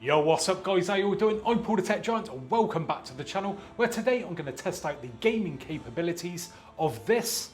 Yo, what's up guys, how you all doing? I'm Paul the Tech Giant and welcome back to the channel where today I'm going to test out the gaming capabilities of this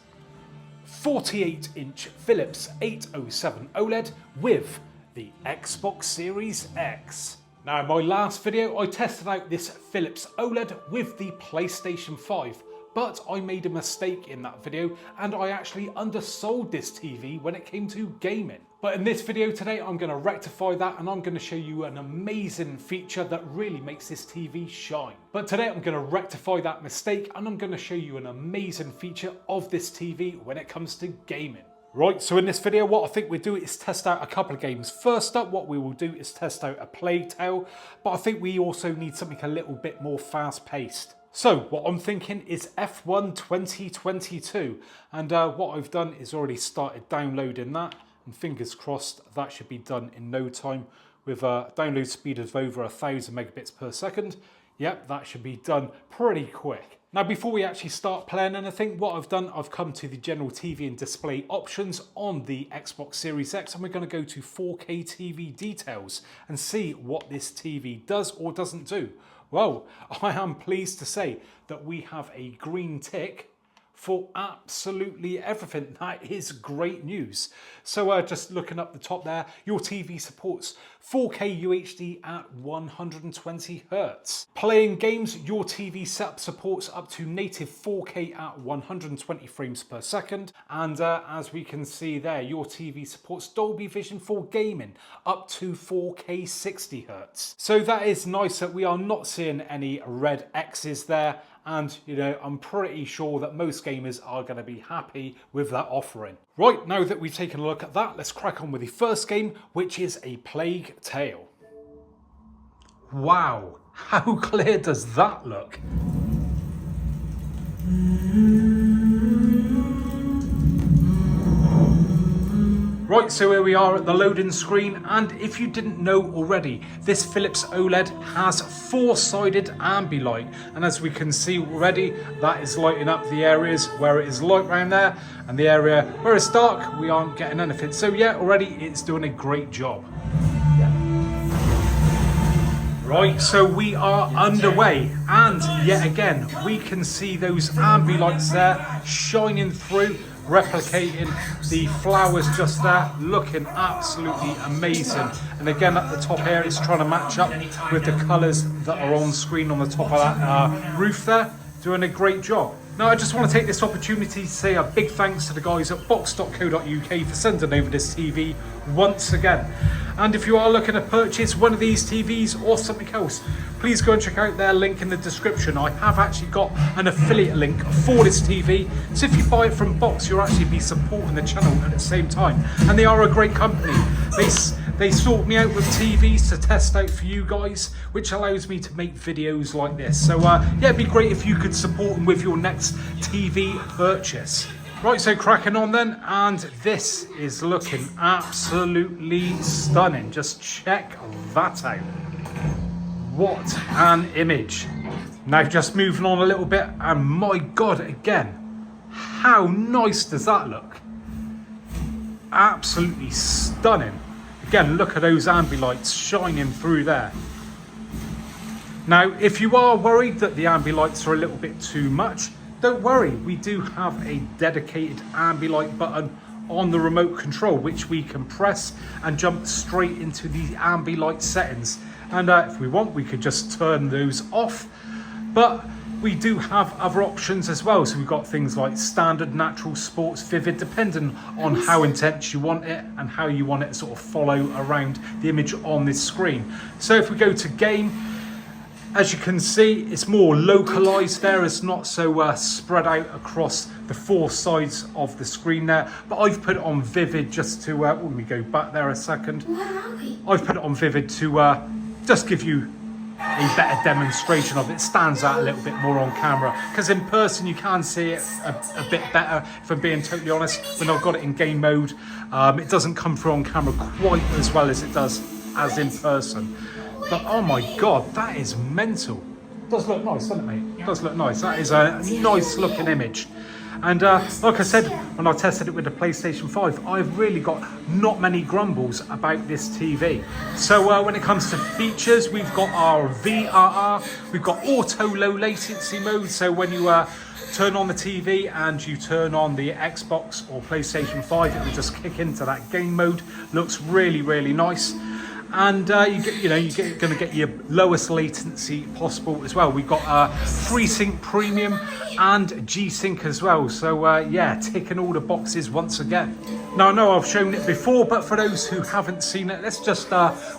48-inch Philips 807 OLED with the Xbox Series X. Now in my last video I tested out this Philips OLED with the PlayStation 5, but I made a mistake in that video and I actually undersold this TV when it came to gaming. But in this video today I'm going to rectify that and I'm going to show you an amazing feature that really makes this TV shine. But today I'm going to rectify that mistake and I'm going to show you an amazing feature of this TV when it comes to gaming. Right, so in this video what I think we'll do is test out a couple of games. First up, what we will do is test out a Plague Tale, but I think we also need something a little bit more fast paced. So what I'm thinking is F1 2022, and what I've done is already started downloading that, and fingers crossed that should be done in no time with a download speed of over 1000 megabits per second. Yep, that should be done pretty quick. Now before we actually start playing anything, what I've done, I've come to the general TV and display options on the Xbox Series X and we're going to go to 4K TV details and see what this TV does or doesn't do. Well, I am pleased to say that we have a green tick for absolutely everything. That is great news. So just looking up the top there, your TV supports 4K UHD at 120 Hz. Playing games, your TV setup supports up to native 4K at 120 frames per second. And as we can see there, your TV supports Dolby Vision for gaming up to 4K 60 Hz. So that is nice that we are not seeing any red X's there. And you know, I'm pretty sure that most gamers are going to be happy with that offering. Right, now that we've taken a look at that, let's crack on with the first game, which is a Plague Tale. Wow, how clear does that look? Right, so here we are at the loading screen, and if you didn't know already, this Philips OLED has four-sided ambilight, and as we can see already, that is lighting up the areas where it is light around there, and the area where it's dark, we aren't getting anything. So yeah, already it's doing a great job. Right, so we are underway, and yet again, we can see those ambilights there shining through, replicating the flowers just there, looking absolutely amazing. And again at the top here, it's trying to match up with the colours that are on screen on the top of that roof there, doing a great job. Now I just want to take this opportunity to say a big thanks to the guys at box.co.uk for sending over this TV once again. And if you are looking to purchase one of these TVs or something else, please go and check out their link in the description. I have actually got an affiliate link for this TV, so if you buy it from Box, you'll actually be supporting the channel at the same time. And they are a great company. They sort me out with TVs to test out for you guys, which allows me to make videos like this. So yeah, it'd be great if you could support them with your next TV purchase. Right, so cracking on then, and this is looking absolutely stunning. Just check that out. What an image. Now just moving on a little bit, and my God, again, how nice does that look? Absolutely stunning. Again, look at those ambilights shining through there. Now, if you are worried that the ambilights are a little bit too much, don't worry, we do have a dedicated ambilight button on the remote control, which we can press and jump straight into the ambilight settings. And if we want, we could just turn those off. But we do have other options as well. So we've got things like standard, natural, sports, vivid, depending on how intense you want it and how you want it to sort of follow around the image on this screen. So if we go to game, as you can see, it's more localized there. It's not so spread out across the four sides of the screen there. But I've put it on vivid just to, let me go back there a second. I've put it on vivid to just give you a better demonstration of it. It stands out a little bit more on camera, because in person you can see it a bit better, if I'm being totally honest. When I've got it in game mode, it doesn't come through on camera quite as well as it does as in person. But oh my God, that is mental. It does look nice, doesn't it, mate? It does look nice. That is a nice looking image. And like I said, when I tested it with the PlayStation 5, I've really got not many grumbles about this TV. So when it comes to features, we've got our VRR, we've got auto low latency mode. So when you turn on the TV and you turn on the Xbox or PlayStation 5, it will just kick into that game mode. Looks really, really nice. And you're going to get your lowest latency possible as well. We've got FreeSync Premium and G-Sync as well. So yeah, ticking all the boxes once again. Now I know I've shown it before, but for those who haven't seen it, let's just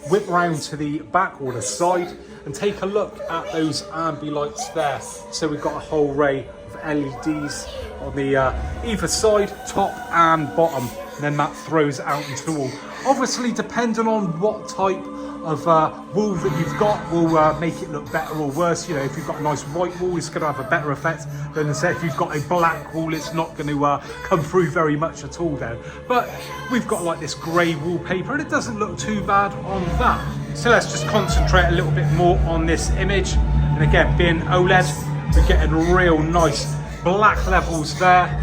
whip round to the back or the side and take a look at those ambi lights there. So we've got a whole array of LEDs on the either side, top and bottom. And then that throws out into the wall. Obviously, depending on what type of wall that you've got will make it look better or worse. You know, if you've got a nice white wall, it's going to have a better effect than say if you've got a black wall, it's not going to come through very much at all then. But we've got like this grey wallpaper and it doesn't look too bad on that. So let's just concentrate a little bit more on this image. And again, being OLED, we're getting real nice black levels there.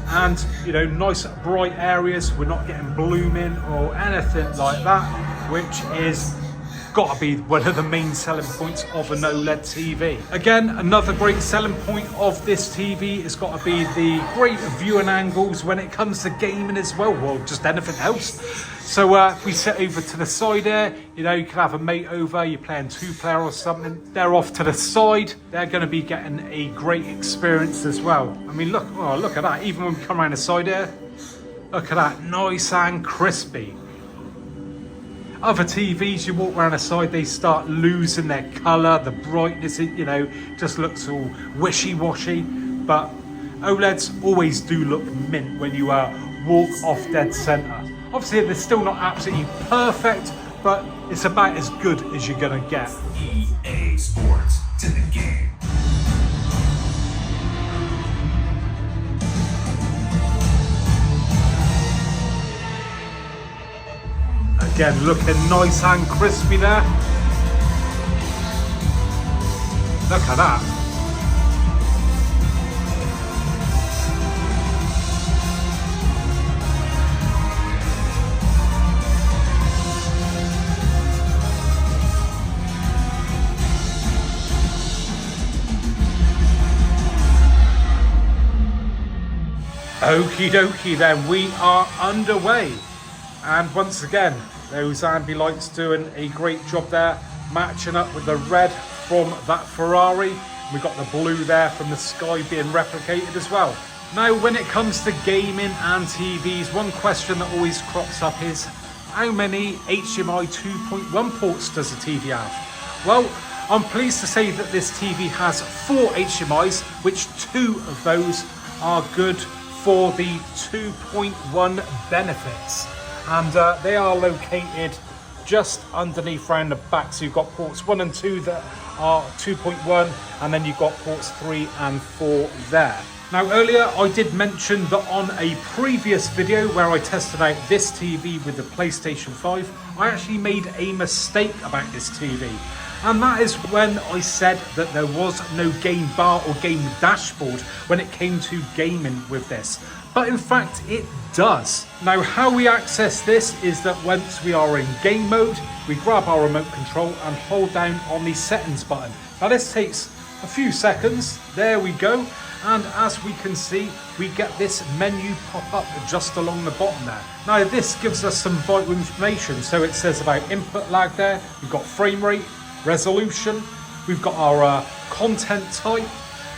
And you know, nice bright areas. We're not getting blooming or anything like that, which is got to be one of the main selling points of an OLED TV. Again, another great selling point of this TV has got to be the great viewing angles when it comes to gaming as well, or just anything else. So if we sit over to the side there, you know, you can have a mate over, you're playing 2-player or something, they're off to the side, they're going to be getting a great experience as well. I mean, look at that, even when we come around the side here, look at that, nice and crispy. Other TVs, you walk around the side, they start losing their colour, the brightness, you know, just looks all wishy-washy. But OLEDs always do look mint when you walk off dead centre. Obviously, they're still not absolutely perfect, but it's about as good as you're going to get. EA Sports, to the game. Again, looking nice and crispy there. Look at that. Okie dokie then, we are underway. And once again, those ambi lights doing a great job there, matching up with the red from that Ferrari. We've got the blue there from the sky being replicated as well. Now, when it comes to gaming and TVs, one question that always crops up is, how many HDMI 2.1 ports does a TV have? Well, I'm pleased to say that this TV has 4 HDMIs, which 2 of those are good for the 2.1 benefits. And they are located just underneath round the back. So you've got ports 1 and 2 that are 2.1, and then you've got ports 3 and 4 there. Now earlier I did mention that on a previous video where I tested out this TV with the PlayStation 5, I actually made a mistake about this TV. And that is when I said that there was no game bar or game dashboard when it came to gaming with this. But in fact it does. Now how we access this is that once we are in game mode, we grab our remote control and hold down on the settings button. Now this takes a few seconds, there we go. And as we can see, we get this menu pop up just along the bottom there. Now this gives us some vital information. So it says about input lag there, we've got frame rate, resolution, we've got our content type,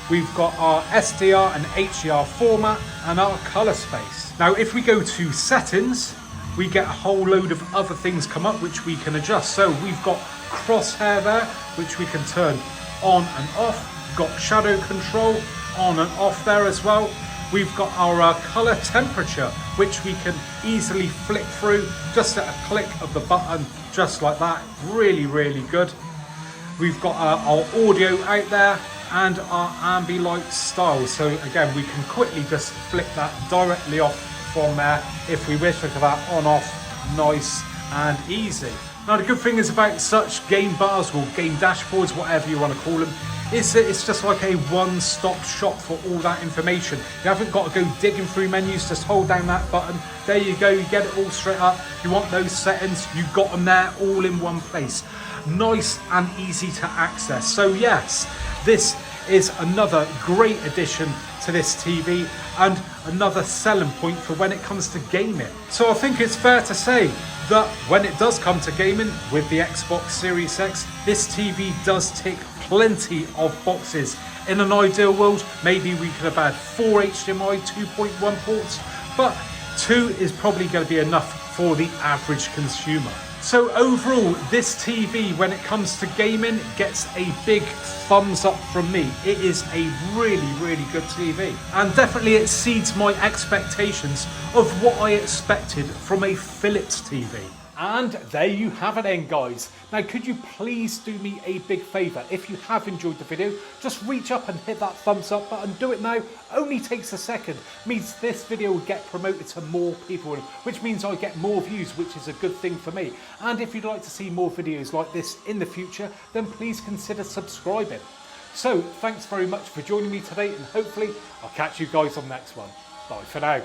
we've got our SDR and HDR format, and our color space. Now if we go to settings, we get a whole load of other things come up which we can adjust. So we've got crosshair there, which we can turn on and off. We've got shadow control on and off there as well. We've got our color temperature, which we can easily flick through just at a click of the button, just like that. Really, really good. We've got our audio out there and our ambi light style. So again, we can quickly just flick that directly off from there if we wish. Look at that, on off, nice and easy. Now the good thing is about such game bars or game dashboards, whatever you want to call them, It's just like a one-stop shop for all that information. You haven't got to go digging through menus, just hold down that button. There you go, you get it all straight up. You want those settings, you got them there all in one place. Nice and easy to access. So yes, this is another great addition to this TV and another selling point for when it comes to gaming. So I think it's fair to say that when it does come to gaming with the Xbox Series X, this TV does tick plenty of boxes. In an ideal world, maybe we could have had 4 HDMI 2.1 ports, but 2 is probably going to be enough for the average consumer. So overall, this TV, when it comes to gaming, gets a big thumbs up from me. It is a really, really good TV. And definitely exceeds my expectations of what I expected from a Philips TV. And there you have it then, guys. Now, could you please do me a big favour? If you have enjoyed the video, just reach up and hit that thumbs up button. Do it now. Only takes a second. Means this video will get promoted to more people, which means I get more views, which is a good thing for me. And if you'd like to see more videos like this in the future, then please consider subscribing. So, thanks very much for joining me today, and hopefully I'll catch you guys on the next one. Bye for now.